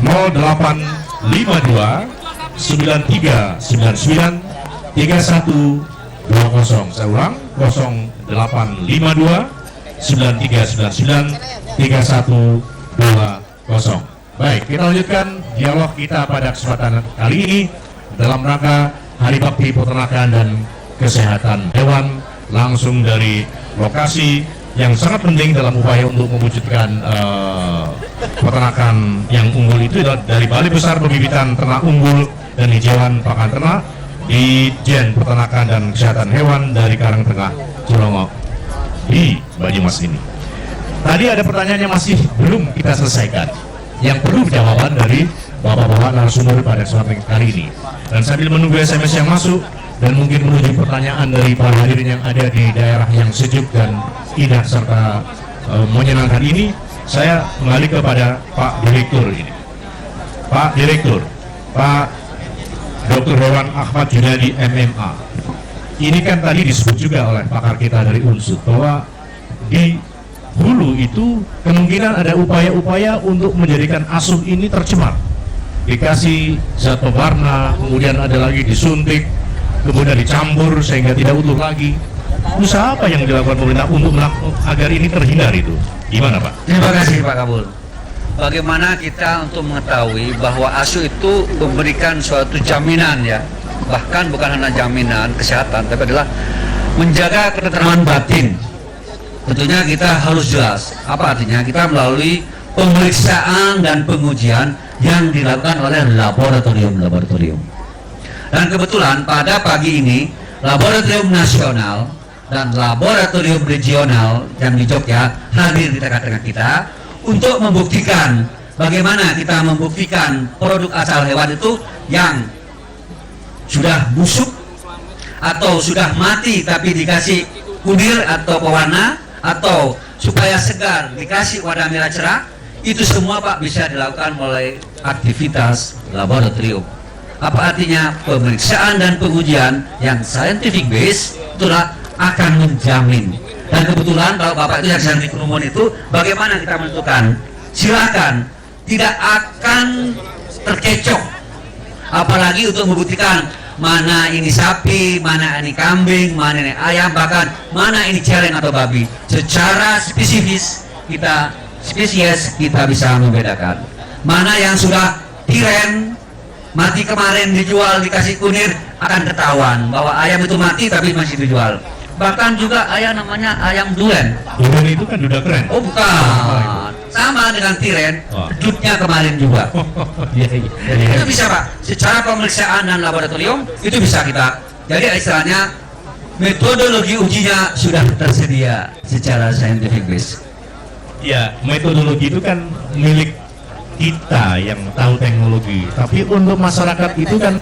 0852 9399 3120. Saya ulang 0852 9399 3120. Baik, kita lanjutkan dialog kita pada kesempatan kali ini dalam rangka Hari Bakti Peternakan dan Kesehatan Hewan, langsung dari lokasi yang sangat penting dalam upaya untuk mewujudkan peternakan yang unggul itu dari Balai Besar Pembibitan Ternak Unggul dan Hijauan Pakan Ternak di Jen Peternakan dan Kesehatan Hewan dari Karangtengah, Cilongok di Banyumas ini. Tadi ada pertanyaan yang masih belum kita selesaikan, yang perlu jawaban dari bapak-bapak narasumber pada kesempatan kali ini. Dan sambil menunggu SMS yang masuk dan mungkin menuju pertanyaan dari para hadirin yang ada di daerah yang sejuk dan indah serta menyenangkan ini, saya kembali kepada Pak Direktur ini. Pak Direktur, Pak Dr. Hewan Ahmad Junadi MMA. Ini kan tadi disebut juga oleh pakar kita dari Unsur bahwa di hulu itu kemungkinan ada upaya-upaya untuk menjadikan asuh ini tercemar, dikasih zat pewarna, kemudian ada lagi disuntik, kemudian dicampur sehingga tidak utuh lagi. Usaha apa yang dilakukan pemerintah untuk agar ini terhindar itu? Gimana Pak? Terima kasih Pak Kabul. Bagaimana kita untuk mengetahui bahwa asuh itu memberikan suatu jaminan ya, bahkan bukan hanya jaminan kesehatan, tapi adalah menjaga ketentraman batin. Tentunya kita harus jelas apa artinya. Kita melalui pemeriksaan dan pengujian yang dilakukan oleh laboratorium. Dan kebetulan pada pagi ini laboratorium nasional dan laboratorium regional yang di Jogja hadir di tengah-tengah kita untuk membuktikan bagaimana kita membuktikan produk asal hewan itu yang sudah busuk atau sudah mati tapi dikasih kunir atau pewarna, atau supaya segar dikasih warna merah cerah. Itu semua Pak bisa dilakukan oleh aktivitas laboratorium. Apa artinya? Pemeriksaan dan pengujian yang scientific base itulah akan menjamin. Dan kebetulan kalau Bapak itu yang scientific umum itu, bagaimana kita menentukan? Silakan, tidak akan terkecoh, apalagi untuk membuktikan mana ini sapi, mana ini kambing, mana ini ayam, bahkan mana ini celeng atau babi. Secara spesifis kita bisa membedakan mana yang sudah tiren, mati kemarin dijual dikasih kunir, akan ketahuan bahwa ayam itu mati tapi masih dijual. Bahkan juga ayam namanya ayam duren. Duren itu kan duda keren. Oh bukan, sama dengan tiren, dudnya kemarin juga. Itu bisa Pak, secara pemeriksaan dan laboratorium itu bisa kita. Jadi istilahnya metodologi ujinya sudah tersedia secara scientific base. Ya, metodologi itu kan milik kita yang tahu teknologi. Tapi untuk masyarakat itu kan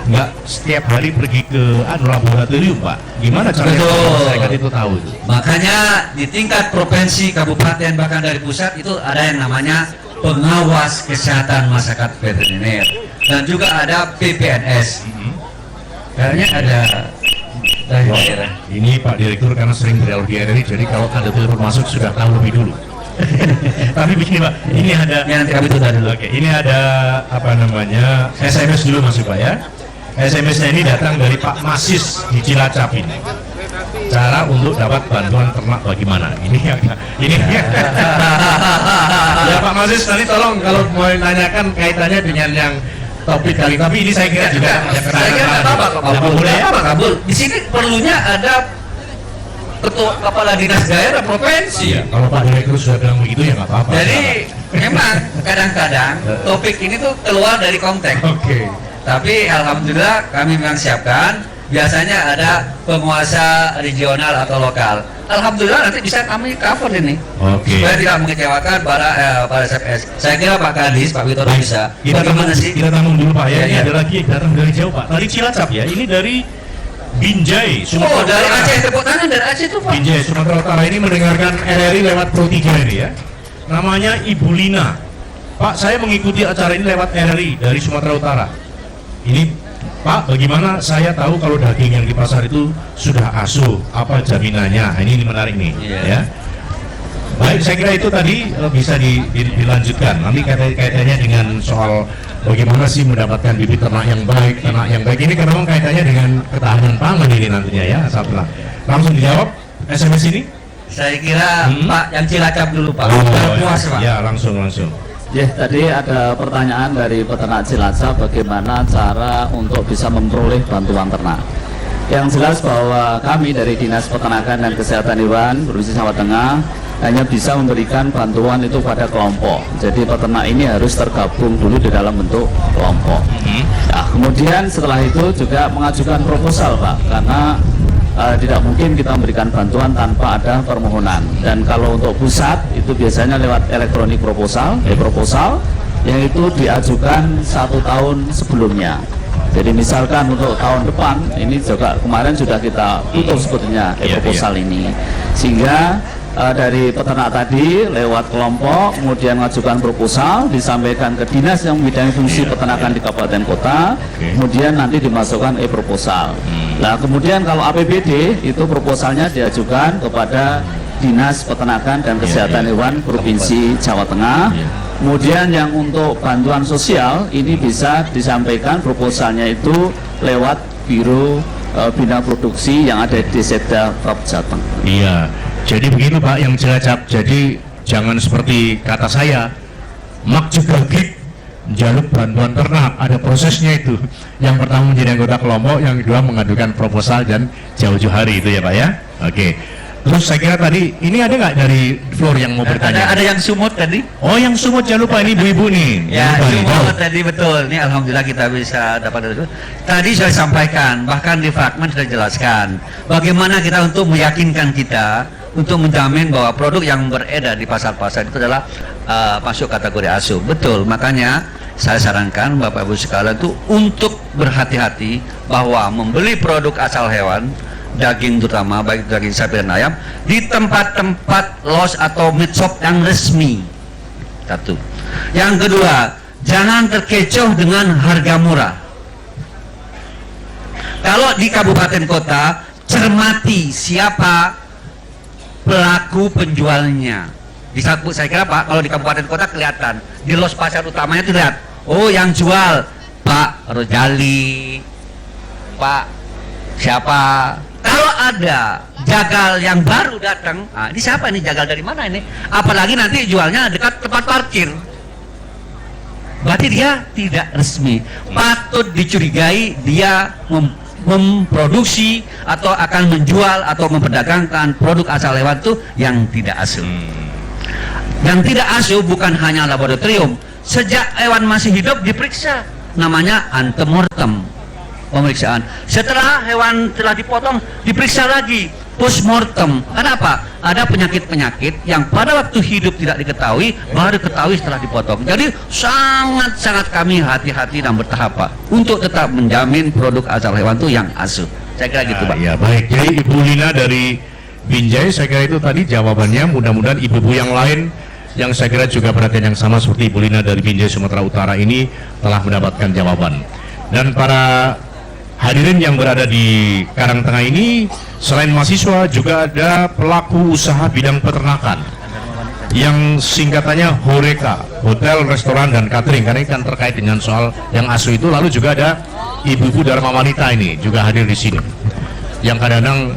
nggak setiap hari pergi ke laboratorium, Pak. Gimana caranya masyarakat itu tahu? Makanya di tingkat provinsi, kabupaten, bahkan dari pusat itu ada yang namanya pengawas kesehatan masyarakat veteriner dan juga ada PPNS. Kayaknya ada dari daerah. Ini Pak Direktur karena sering berdialog di RRI, jadi kalau ada telepon masuk sudah tahu lebih dulu. Tapi begini Pak, ini ada nanti kami tunda dulu. Oke, ini ada apa namanya SMS dulu masuk Pak ya. SMS-nya ini datang dari Pak Masis di Cilacap ini. Cara untuk dapat bantuan ternak bagaimana? Ini ya Pak Masis, nanti tolong kalau mau nanyakan kaitannya dengan yang topik kali. Tapi ini saya kira juga saya kira apa kabul. Di sini perlunya ada ketua kepala dinas daerah provinsi. Ya, kalau Pak Direktur sudah bilang begitu ya nggak apa-apa. Jadi memang kadang-kadang topik ini tuh keluar dari konteks. Oke. Tapi alhamdulillah kami memang siapkan. Biasanya ada penguasa regional atau lokal. Alhamdulillah nanti bisa kami cover ini. Oke. Supaya tidak mengecewakan para SPS. Saya kira Pak Kadis, Pak Widodo bisa. Bagaimana sih? Kita tampung dulu Pak ya. Ya, Ini ya. ada lagi datang dari jauh Pak. Dari Cilacap ya. Ini dari Binjai, Sumatera Oh, dari Utara. Aceh, tepuk tangan dari Aceh itu Pak. Binjai, Sumatera Utara ini mendengarkan RRI lewat Pro 3 ini ya. Namanya Ibu Lina. Pak, saya mengikuti acara ini lewat RRI dari Sumatera Utara. Ini Pak, bagaimana saya tahu kalau daging yang di pasar itu sudah asuh? Apa jaminannya? Nah, ini menarik nih, ya. Baik, saya kira itu tadi bisa dilanjutkan. Nanti kaitannya dengan soal bagaimana sih mendapatkan bibit ternak yang baik, Ini kan memang kaitannya dengan ketahanan pangan ini nantinya ya. Setelah langsung dijawab SMS ini. Saya kira Pak yang Cilacap dulu Pak. Puas Pak. Ya, langsung. Ya, tadi ada pertanyaan dari peternak Cilacap bagaimana cara untuk bisa memperoleh bantuan ternak. Yang jelas bahwa kami dari Dinas Peternakan dan Kesehatan Hewan Provinsi Jawa Tengah hanya bisa memberikan bantuan itu pada kelompok. Jadi peternak ini harus tergabung dulu di dalam bentuk kelompok. Nah, kemudian setelah itu juga mengajukan proposal Pak, karena tidak mungkin kita memberikan bantuan tanpa ada permohonan. Dan kalau untuk pusat itu biasanya lewat elektronik proposal, proposal yang itu diajukan 1 tahun sebelumnya. Jadi misalkan untuk tahun depan ini juga kemarin sudah kita tutup sebetulnya proposal ini, sehingga dari peternak tadi lewat kelompok kemudian mengajukan proposal disampaikan ke dinas yang membidangi fungsi peternakan di kabupaten kota, kemudian nanti dimasukkan proposal. Nah kemudian kalau APBD itu proposalnya diajukan kepada Dinas Peternakan dan Kesehatan Hewan Provinsi Jawa Tengah. Kemudian yang untuk bantuan sosial ini bisa disampaikan proposalnya itu lewat Biro Bina Produksi yang ada di Setda Prop Jateng. Iya, jadi begitu Pak yang Cilacap. Jadi jangan seperti kata saya, mak juga klik jaluk bantuan ternak, ada prosesnya itu. Yang pertama menjadi anggota kelompok, yang kedua mengadukan proposal dan jauh-jauh hari itu ya Pak ya. Oke. Terus saya kira tadi, ini ada nggak dari floor yang mau bertanya? Ada yang sumut tadi. Oh yang sumut, jangan lupa ini ibu-ibu nih. Ya, sumut tadi betul. Ini alhamdulillah kita bisa dapat itu. Tadi saya sampaikan, bahkan di fragmen sudah jelaskan bagaimana kita untuk meyakinkan kita untuk menjamin bahwa produk yang beredar di pasar-pasar itu adalah masuk kategori asuh. Betul, makanya saya sarankan Bapak Ibu sekalian itu untuk berhati-hati bahwa membeli produk asal hewan, daging terutama baik daging sapi dan ayam di tempat-tempat los atau meat shop yang resmi. Satu. Yang kedua, jangan terkecoh dengan harga murah. Kalau di kabupaten kota, cermati siapa pelaku penjualnya. Di saat saya kira Pak, kalau di kabupaten kota kelihatan, di los pasar utamanya itu lihat, oh yang jual Pak Rojali, Pak siapa. Kalau ada jagal yang baru datang, ini siapa nih, jagal dari mana ini? Apalagi nanti jualnya dekat tempat parkir. berarti dia tidak resmi. Patut dicurigai dia memproduksi atau akan menjual atau memperdagangkan produk asal hewan itu yang tidak asuh. Yang tidak asuh bukan hanya laboratorium. Sejak hewan masih hidup diperiksa, namanya antemortem, pemeriksaan. Setelah hewan telah dipotong diperiksa lagi, postmortem. Kenapa? Ada penyakit-penyakit yang pada waktu hidup tidak diketahui, baru diketahui setelah dipotong. Jadi sangat-sangat kami hati-hati dan bertahap Pak, untuk tetap menjamin produk asal hewan itu yang asuh. Saya kira gitu Pak. Ya baik, jadi Ibu Lina dari Binjai, saya kira itu tadi jawabannya. Mudah-mudahan ibu-ibu yang lain yang saya kira juga perhatian yang sama seperti Ibu Lina dari Binjai Sumatera Utara ini telah mendapatkan jawaban. Dan para hadirin yang berada di Karangtengah ini, selain mahasiswa juga ada pelaku usaha bidang peternakan yang singkatannya HORECA, Hotel, Restoran, dan Catering, karena ini kan terkait dengan soal yang asuh itu. Lalu juga ada ibu-ibu Dharma Wanita ini juga hadir di sini, yang kadang-kadang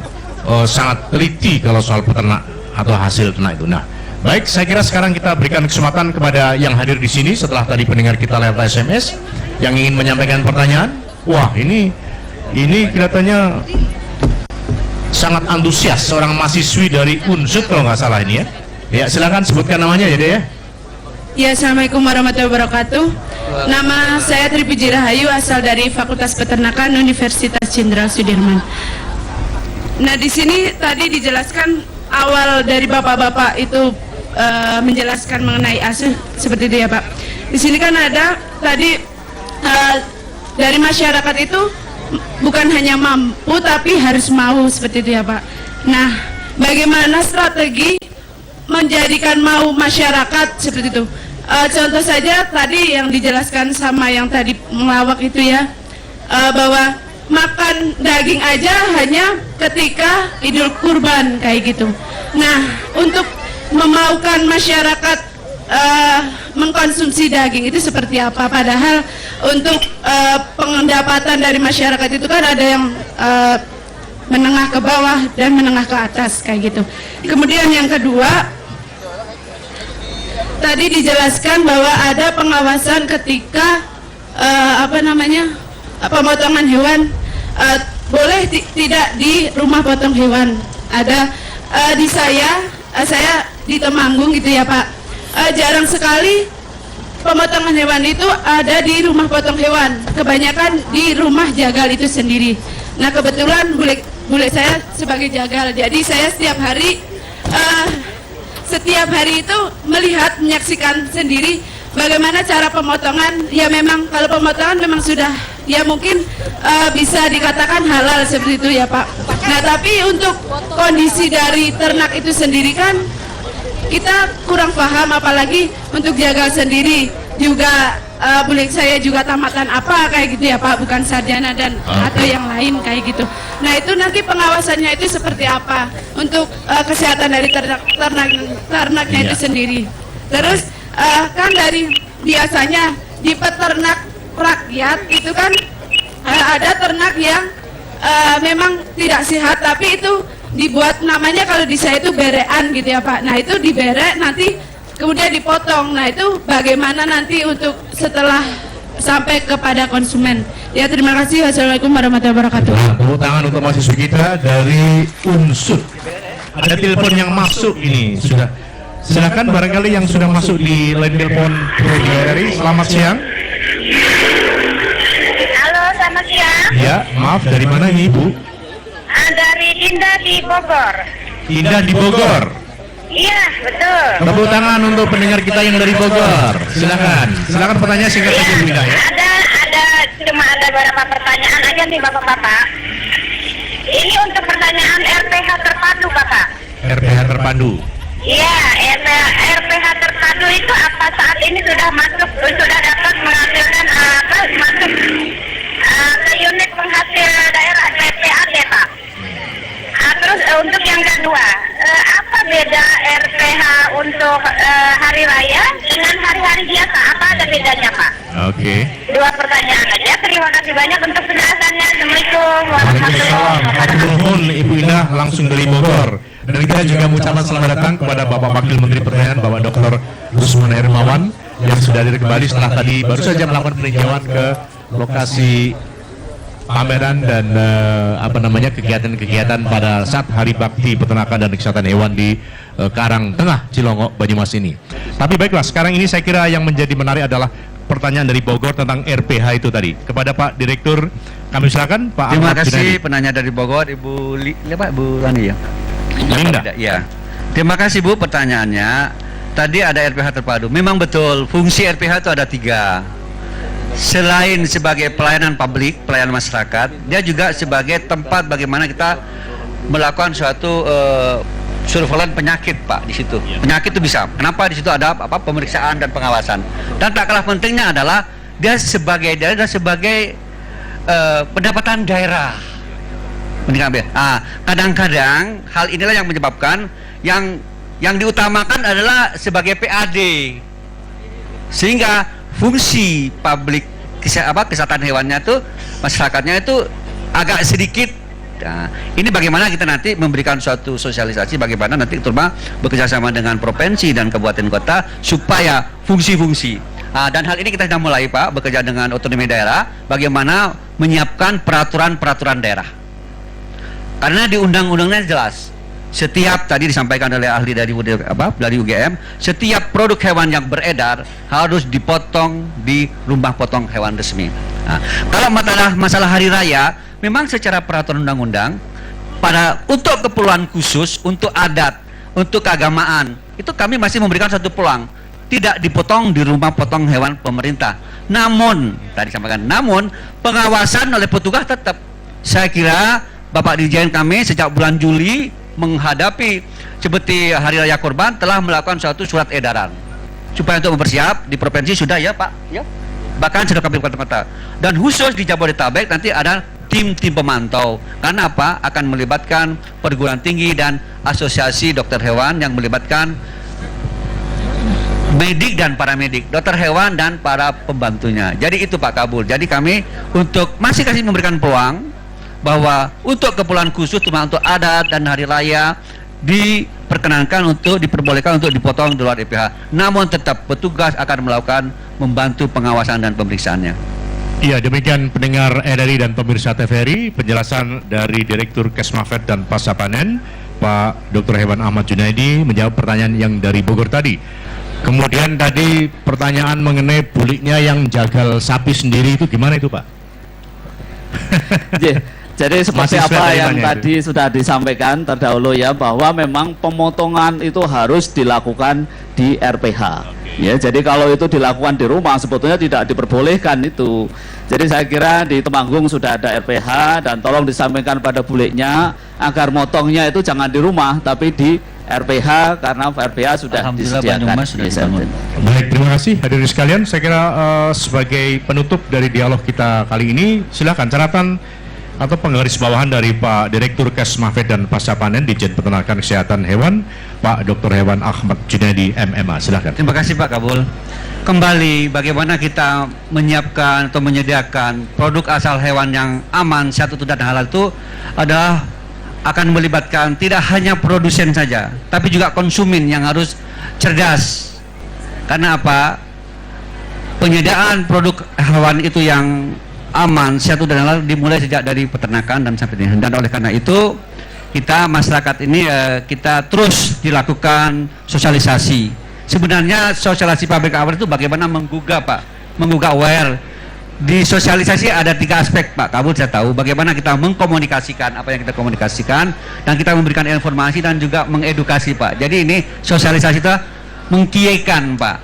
sangat teliti kalau soal peternak atau hasil ternak itu. Nah, baik, saya kira sekarang kita berikan kesempatan kepada yang hadir di sini setelah tadi pendengar kita lewat SMS yang ingin menyampaikan pertanyaan. Wah, ini kelihatannya sangat antusias, seorang mahasiswi dari Unsud kalau nggak salah ini ya. Ya, silakan sebutkan namanya ya deh ya. Ya, Assalamualaikum warahmatullahi wabarakatuh. Nama saya Tri Puji Rahayu, asal dari Fakultas Peternakan Universitas Jenderal Sudirman. Nah, di sini tadi dijelaskan awal dari bapak-bapak itu menjelaskan mengenai asuh seperti itu ya Pak. Di sini kan ada tadi dari masyarakat itu bukan hanya mampu tapi harus mau seperti itu ya Pak. Nah, bagaimana strategi menjadikan mau masyarakat seperti itu? Contoh saja tadi yang dijelaskan sama yang tadi melawak itu ya, bahwa makan daging aja hanya ketika Idul Kurban kayak gitu. Nah, untuk memaukan masyarakat mengkonsumsi daging itu seperti apa? Padahal untuk pendapatan dari masyarakat itu kan ada yang menengah ke bawah dan menengah ke atas kayak gitu. Kemudian yang kedua, tadi dijelaskan bahwa ada pengawasan ketika pemotongan hewan, boleh tidak di rumah potong hewan. Ada di saya di Temanggung gitu ya Pak. Jarang sekali pemotongan hewan itu ada di rumah potong hewan. Kebanyakan di rumah jagal itu sendiri. Nah, kebetulan bule saya sebagai jagal, jadi saya setiap hari itu melihat, menyaksikan sendiri bagaimana cara pemotongan. Ya memang kalau pemotongan memang sudah ya mungkin bisa dikatakan halal seperti itu ya Pak. Nah, tapi untuk kondisi dari ternak itu sendiri kan kita kurang paham, apalagi untuk jagal sendiri juga. Bule saya juga tamatan apa kayak gitu ya Pak, bukan sarjana dan atau yang lain kayak gitu. Nah, itu nanti pengawasannya itu seperti apa untuk kesehatan dari ternaknya itu sendiri. Terus kan dari biasanya di peternak rakyat itu kan ada ternak yang memang tidak sehat, tapi itu dibuat namanya kalau di saya itu berean gitu ya Pak. Nah, itu diberek nanti kemudian dipotong. Nah, itu bagaimana nanti untuk setelah sampai kepada konsumen. Ya, terima kasih. Wassalamualaikum warahmatullahi wabarakatuh. Tepuk tangan untuk mahasiswa kita dari Unsud. Ada telepon yang masuk ini sudah. Silakan barangkali yang sudah masuk di line telepon PGRI. Selamat siang. Halo, selamat siang. Ya, maaf, dari mana ini Ibu? Dari Dinda di Bogor. Dinda di Bogor. Iya, betul. Tepuk tangan untuk pendengar kita yang dari Bogor. Silakan pertanyaan singkat saja Bu Dinda ya. Cuma ada beberapa pertanyaan aja nih Bapak-bapak. Ini untuk pertanyaan RPH terpadu Bapak. RPH terpadu. Iya, RPH terpadu itu apa saat ini sudah dapat menghasilkan masuk ke unit penghasil daerah PPAD Pak. Terus untuk yang kedua, apa beda RPH untuk hari raya dengan hari-hari biasa? Apa ada bedanya Pak? Oke. Dua pertanyaan aja. Terima kasih banyak untuk penjelasannya. Assalamualaikum warahmatullahi wabarakatuh. Nuhun Ibu Indah langsung dari Bogor. Dan kita juga mengucapkan selamat datang kepada Bapak Wakil Menteri Pertanian Bapak Dr. Rusman Hermawan yang sudah hadir kembali setelah tadi baru saja melakukan peninjauan ke lokasi pameran dan kegiatan-kegiatan pada saat Hari Bakti Peternakan dan Kesehatan Hewan di Karang Tengah, Cilongok, Banyumas ini. Tapi baiklah, sekarang ini saya kira yang menjadi menarik adalah pertanyaan dari Bogor tentang RPH itu tadi. Kepada Pak Direktur, kami silakan Pak Terima Ahmad kasih Junadi. penanya dari Bogor, Ibu Bu Lani ya. Linda. Ya. Terima kasih Bu pertanyaannya. Tadi ada RPH terpadu. Memang betul, fungsi RPH itu ada 3. Selain sebagai pelayanan publik, pelayanan masyarakat, dia juga sebagai tempat bagaimana kita melakukan suatu surveillance penyakit, Pak, di situ. Penyakit itu bisa. Kenapa di situ ada pemeriksaan dan pengawasan. Dan tak kalah pentingnya adalah dia sebagai pendapatan daerah. Kadang-kadang hal inilah yang menyebabkan yang diutamakan adalah sebagai PAD. Sehingga fungsi publik kesehatan hewannya itu, masyarakatnya itu agak sedikit. Nah, ini bagaimana kita nanti memberikan suatu sosialisasi bagaimana nanti terutama bekerja sama dengan provinsi dan kabupaten kota supaya fungsi-fungsi. Dan hal ini kita sudah mulai, Pak, bekerja dengan otonomi daerah bagaimana menyiapkan peraturan-peraturan daerah. Karena di undang-undangnya jelas, setiap tadi disampaikan oleh ahli dari UGM, setiap produk hewan yang beredar harus dipotong di rumah potong hewan resmi. Nah, kalau masalah hari raya, memang secara peraturan undang-undang untuk keperluan khusus, untuk adat, untuk keagamaan, itu kami masih memberikan satu peluang, tidak dipotong di rumah potong hewan pemerintah. Namun tadi sampaikan, namun pengawasan oleh petugas tetap. Saya kira Bapak Dirjen kami sejak bulan Juli menghadapi seperti Hari Raya Kurban telah melakukan suatu surat edaran supaya untuk mempersiap di provinsi sudah ya Pak ya, bahkan sudah kami kata-kata, dan khusus di Jabodetabek nanti ada tim-tim pemantau. Karena apa? Akan melibatkan perguruan tinggi dan asosiasi dokter hewan yang melibatkan medik dan paramedik, dokter hewan dan para pembantunya. Jadi itu Pak Kabul. Jadi kami masih memberikan peluang bahwa untuk keperluan khusus cuma untuk adat dan hari raya diperbolehkan untuk dipotong di luar RPH. Namun tetap petugas akan membantu pengawasan dan pemeriksaannya. Iya, demikian pendengar RRI dan pemirsa TVRI, penjelasan dari Direktur Kesmafed dan Pasapanen, Pak Dr. Hewan Ahmad Junadi menjawab pertanyaan yang dari Bogor tadi. Kemudian tadi pertanyaan mengenai buliknya yang jagal sapi sendiri itu gimana itu, Pak? Jadi seperti apa yang tadi sudah disampaikan terdahulu ya, bahwa memang pemotongan itu harus dilakukan di RPH. Ya, jadi kalau itu dilakukan di rumah sebetulnya tidak diperbolehkan itu. Jadi saya kira di Temanggung sudah ada RPH dan tolong disampaikan pada buliknya agar motongnya itu jangan di rumah tapi di RPH karena RPH sudah disediakan. Baik, terima kasih hadirin sekalian. Saya kira sebagai penutup dari dialog kita kali ini, silakan catatan atau penggarisbawahan dari Pak Direktur Kesmafed dan Pasapanen Ditjen Peternakan Kesehatan Hewan, Pak Dr. Hewan Ahmad Junadi MMA. Silakan. Terima kasih Pak Kabul. Kembali bagaimana kita menyiapkan atau menyediakan produk asal hewan yang aman, sehat dan halal itu adalah akan melibatkan tidak hanya produsen saja, tapi juga konsumen yang harus cerdas. Karena apa? Penyediaan produk hewan itu yang aman, sehat dan halal dimulai sejak dari peternakan dan sampai ini. Dan oleh karena itu kita masyarakat ini kita terus dilakukan sosialisasi. Sebenarnya sosialisasi public aware itu bagaimana menggugah Pak, menggugah aware. Di sosialisasi ada 3 aspek Pak Kabul, saya tahu bagaimana kita mengkomunikasikan apa yang kita komunikasikan dan kita memberikan informasi dan juga mengedukasi Pak. Jadi ini sosialisasi kita mengkiaikan Pak.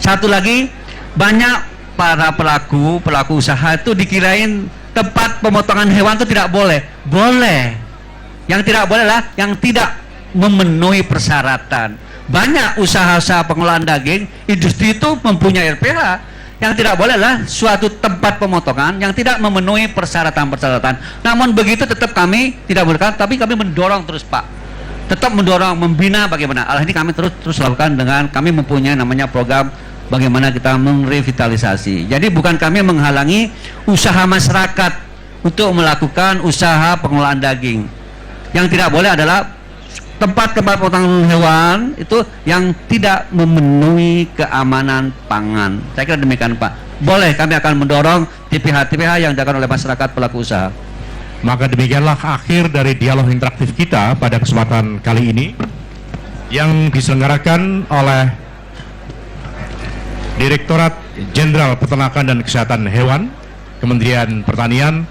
Satu lagi, banyak para pelaku usaha itu dikirain tempat pemotongan hewan itu tidak boleh. Boleh. Yang tidak boleh lah yang tidak memenuhi persyaratan. Banyak usaha-usaha pengelolaan daging, industri itu mempunyai RPH. Yang tidak boleh lah suatu tempat pemotongan yang tidak memenuhi persyaratan-persyaratan. Namun begitu tetap kami tidak boleh, tapi kami mendorong terus Pak. Tetap mendorong, membina bagaimana. Ini kami terus lakukan dengan kami mempunyai namanya program bagaimana kita merevitalisasi. Jadi bukan kami menghalangi usaha masyarakat untuk melakukan usaha pengelolaan daging. Yang tidak boleh adalah tempat-tempat pemotongan hewan itu yang tidak memenuhi keamanan pangan. Saya kira demikian Pak. Boleh, kami akan mendorong TPH-TPH yang dilakukan oleh masyarakat pelaku usaha. Maka demikianlah akhir dari dialog interaktif kita pada kesempatan kali ini yang diselenggarakan oleh Direktorat Jenderal Peternakan dan Kesehatan Hewan Kementerian Pertanian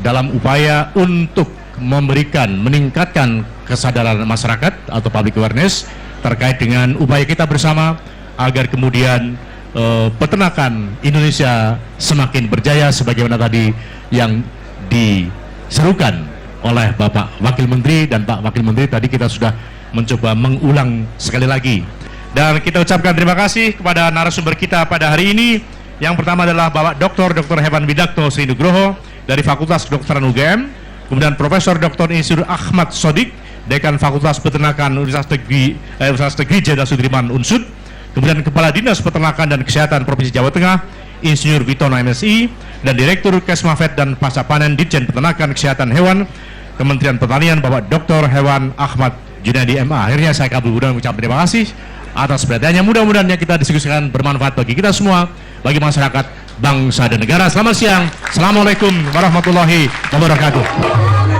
dalam upaya untuk meningkatkan kesadaran masyarakat atau public awareness terkait dengan upaya kita bersama agar kemudian peternakan Indonesia semakin berjaya sebagaimana tadi yang diserukan oleh Bapak Wakil Menteri dan Pak Wakil Menteri. Tadi kita sudah mencoba mengulang sekali lagi, dan kita ucapkan terima kasih kepada narasumber kita pada hari ini. Yang pertama adalah Bapak Dr. Hewan Widakto Sri Nugroho dari Fakultas Kedokteran UGM, kemudian Profesor Dr. Insinyur Ahmad Sodik, Dekan Fakultas Peternakan Universitas Negeri Jenderal Sudirman Unsud, kemudian Kepala Dinas Peternakan dan Kesehatan Provinsi Jawa Tengah Insinyur Witono MSI, dan Direktur Kesmafed dan Pasapanen Ditjen Peternakan Kesehatan Hewan Kementerian Pertanian Bapak Dr. Hewan Ahmad Junaidi MA. Akhirnya saya kabul dan mengucapkan terima kasih atas perhatiannya. Mudah-mudahan yang kita diskusikan bermanfaat bagi kita semua, bagi masyarakat, bangsa dan negara. Selamat siang. Assalamualaikum warahmatullahi wabarakatuh.